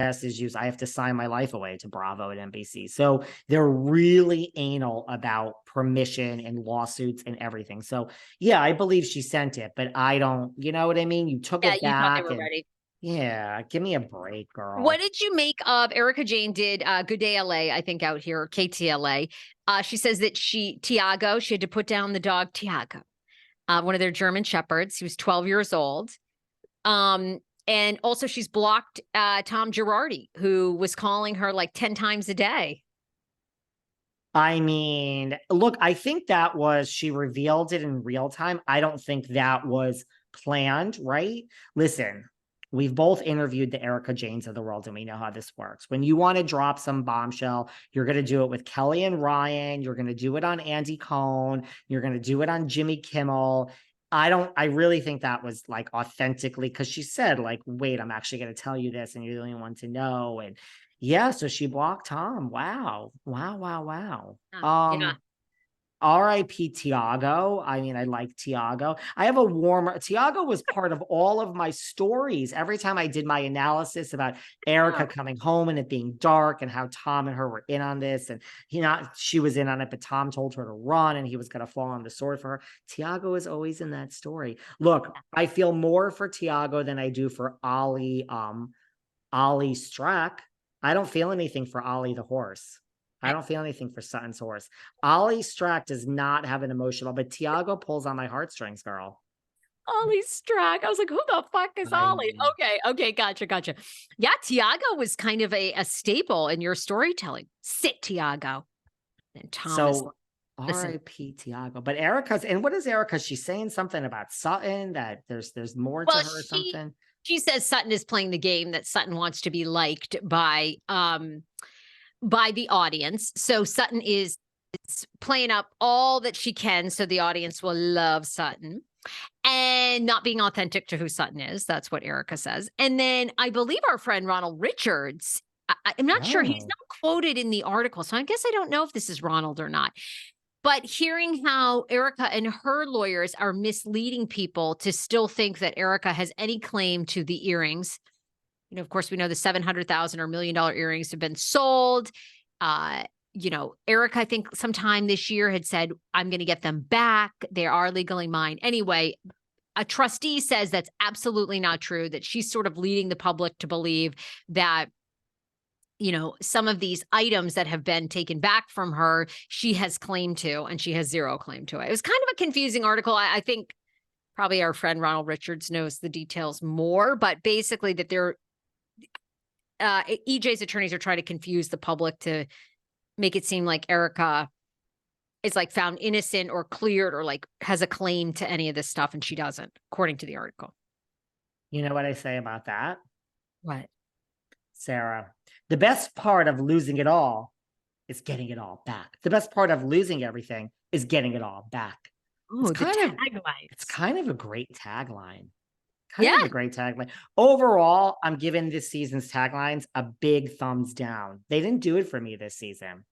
is used, I have to sign my life away to Bravo and NBC. So they're really anal about permission and lawsuits and everything. So yeah, I believe she sent it, but I don't, you know what I mean? You took Yeah, it you thought they back were and ready. yeah, give me a break, What girl. did you make of Erica Jane did Good Day LA, I think out here, KTLA. She says that Tiago, she had to put down the dog Tiago, one of their German shepherds. He was 12 years old. And also she's blocked Tom Girardi, who was calling her like 10 times a day. I mean, look, I think that was, she revealed it in real time. I don't think that was planned, right? Listen, we've both interviewed the Erica Janes of the world, and we know how this works. When you want to drop some bombshell, you're going to do it with Kelly and Ryan. You're going to do it on Andy Cohen. You're going to do it on Jimmy Kimmel. I really think that was like authentically, because she said, like, wait, I'm actually going to tell you this, and you're the only one to know. And yeah, so she blocked Tom. Wow. Wow, wow, wow. Yeah. R.I.P. Tiago. I mean, I like Tiago. I have a warmer, Tiago was part of all of my stories. Every time I did my analysis about Erica coming home and it being dark and how Tom and her were in on this, and she was in on it, but Tom told her to run and he was going to fall on the sword for her. Tiago is always in that story. Look, I feel more for Tiago than I do for Ollie Strack. I don't feel anything for Ollie the horse. I don't feel anything for Sutton's horse. Ollie Strack does not have an emotional, but Tiago pulls on my heartstrings, girl. Ollie Strack. I was like, who the fuck is Ollie? I, Okay. Gotcha. Yeah, Tiago was kind of a staple in your storytelling. Sit, Tiago. And Thomas, so listen. R.I.P. Tiago. But Erica's, and what is Erica? She's saying something about Sutton, that there's more to Well, her or something. she says Sutton is playing the game, that Sutton wants to be liked by the audience. So Sutton is playing up all that she can so the audience will love Sutton, and not being authentic to who Sutton is. That's what Erica says. And then I believe our friend Ronald Richards, I'm not sure, he's Oh. not quoted in the article, so I guess I don't know if this is Ronald or not. But hearing how Erica and her lawyers are misleading people to still think that Erica has any claim to the earrings. Of course, we know the 700,000 or $1 million earrings have been sold. Erica, I think sometime this year had said, I'm going to get them back. They are legally mine. Anyway, a trustee says that's absolutely not true, that she's sort of leading the public to believe that some of these items that have been taken back from her, she has claim to, and she has zero claim to it. It was kind of a confusing article. I think probably our friend Ronald Richards knows the details more, but basically that EJ's attorneys are trying to confuse the public to make it seem like Erica is like found innocent or cleared or like has a claim to any of this stuff, and she doesn't, according to the article. You know what I say about that? What? Sarah, the best part of losing it all is getting it all back. The best part of losing everything is getting it all back. Oh, the tagline. It's kind of a great tagline. Yeah. Kind of a great tagline. Overall, I'm giving this season's taglines a big thumbs down. They didn't do it for me this season.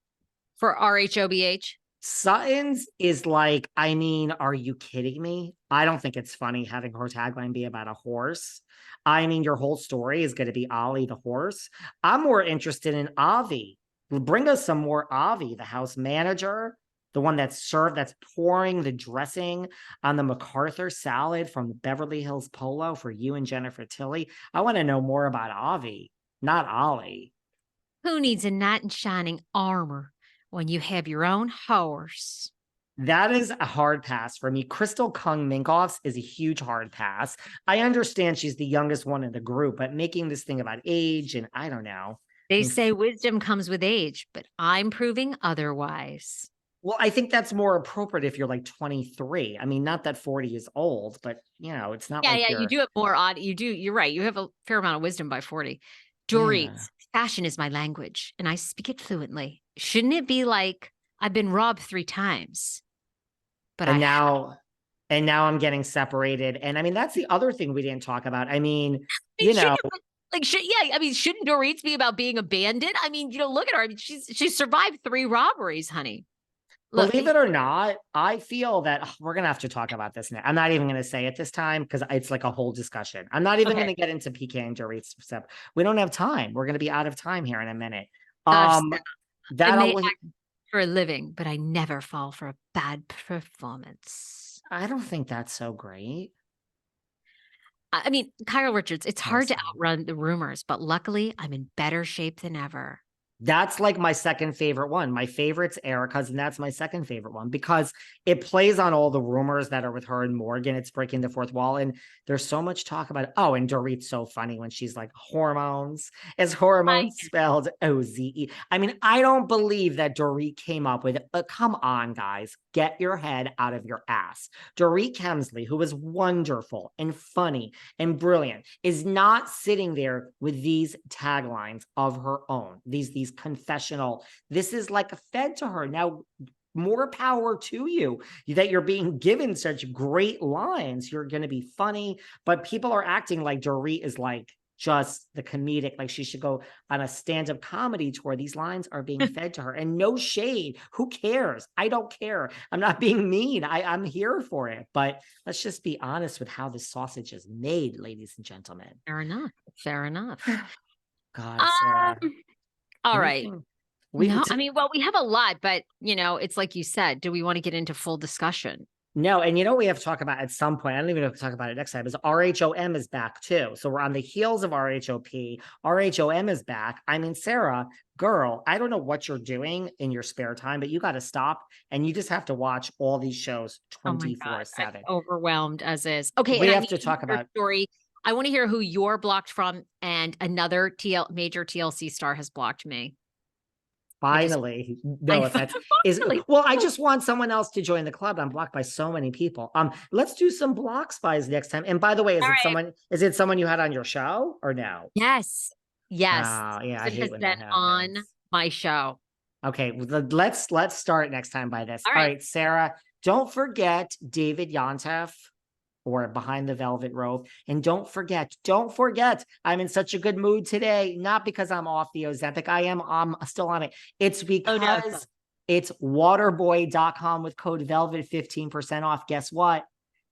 For RHOBH? Sutton's is like, I mean, are you kidding me? I don't think it's funny having her tagline be about a horse. I mean, your whole story is going to be Ollie the horse. I'm more interested in Avi. Bring us some more Avi, the house manager, the one that's pouring the dressing on the MacArthur salad from the Beverly Hills Polo for you and Jennifer Tilly. I want to know more about Avi, not Ollie. Who needs a knight in shining armor when you have your own horse? That is a hard pass for me. Crystal Kung Minkoff's is a huge hard pass. I understand she's the youngest one in the group, but making this thing about age, and I don't know. They say wisdom comes with age, but I'm proving otherwise. Well, I think that's more appropriate if you're like 23. I mean, not that 40 is old, but it's not like you do have more odd. You're right. You have a fair amount of wisdom by 40. Dorit, fashion is my language, and I speak it fluently. Shouldn't it be like, I've been robbed 3 times? But now I'm getting separated. And I mean, that's the other thing we didn't talk about. I mean, shouldn't Dorit's be about being abandoned? I mean, look at her. I mean, she's survived 3 robberies, honey. Look, Believe it or not, I feel that we're going to have to talk about this now. I'm not even going to say it this time because it's like a whole discussion. I'm not even okay, going to get into PK and Dorit's stuff. We don't have time. We're going to be out of time here in a minute. gosh, I That may always, act for a living, but I never fall for a bad performance. I don't think that's so great. I mean, Kyle Richards, it's hard to Listen. outrun the rumors, but luckily I'm in better shape than ever. That's like my second favorite one. My favorite's Erica's, and that's my second favorite one because it plays on all the rumors that are with her and Morgan. It's breaking the fourth wall, and there's so much talk about it. Oh, and Dorit's so funny when she's like hormones. Is hormones spelled O-Z-E? I mean, I don't believe that Dorit came up with it, but come on, guys, get your head out of your ass. Dorit Kemsley, who is wonderful and funny and brilliant, is not sitting there with these taglines of her own. These confessional. This is like a fed to her. Now, more power to you that you're being given such great lines. You're going to be funny, but people are acting like Dorit is like just the comedic, like she should go on a stand-up comedy tour. These lines are being fed to her, and no shade. Who cares? I don't care. I'm not being mean. I'm here for it, but let's just be honest with how this sausage is made, ladies and gentlemen. Fair enough. Fair enough. God, Sarah. All right. We No, I mean, well, we have a lot, but it's like you said, do we want to get into full discussion? No, and we have to talk about at some point. I don't even know if we talk about it next time. Is RHOM is back too. So we're on the heels of RHOP. RHOM is back. I mean, Sarah, girl, I don't know what you're doing in your spare time, but you got to stop and you just have to watch all these shows Oh my God, 24/7. I'm overwhelmed as is. Okay, We and I have need to talk your about story. I want to hear who you're blocked from, and another major TLC star has blocked me. finally. No offense. Finally. Well, I just want someone else to join the club. I'm blocked by so many people. Let's do some block spies next time. And by the way, All right. is it someone you had on your show or no? Yes. Yes. Oh, yeah, I It hate has when been that on happens. my show. Okay, let's start next time by this. All All right. right, Sarah, don't forget David Yontef or Behind the Velvet Rope. And don't forget, I'm in such a good mood today, not because I'm off the Ozempic. I'm still on it. It's because it's waterboy.com with code velvet 15% off. Guess what?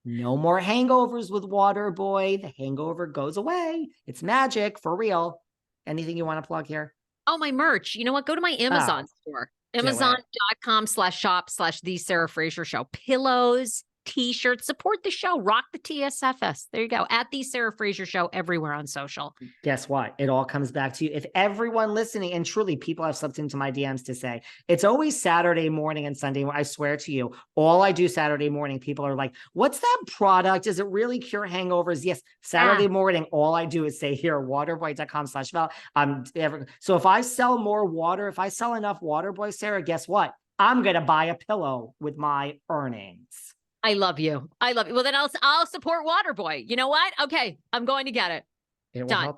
No more hangovers with Waterboy. The hangover goes away. It's magic for real. Anything you want to plug here? Oh, my merch. You know what? Go to my Amazon store. Amazon.com/shop/The Sarah Fraser Show. Pillows, t-shirts, support the show, rock the TSFS. There you go. At The Sarah Fraser Show everywhere on social. Guess what? It all comes back to you. If everyone listening, and truly people have slipped into my DMs to say, it's always Saturday morning and Sunday. I swear to you, all I do Saturday morning, people are like, what's that product? Does it really cure hangovers? Yes. Saturday morning, all I do is say here, waterboy.com/val. So if I sell more water, if I sell enough Waterboy, Sarah, guess what? I'm going to buy a pillow with my earnings. I love you. Well, then I'll support Waterboy. You know what? Okay, I'm going to get it. It will Done. help you.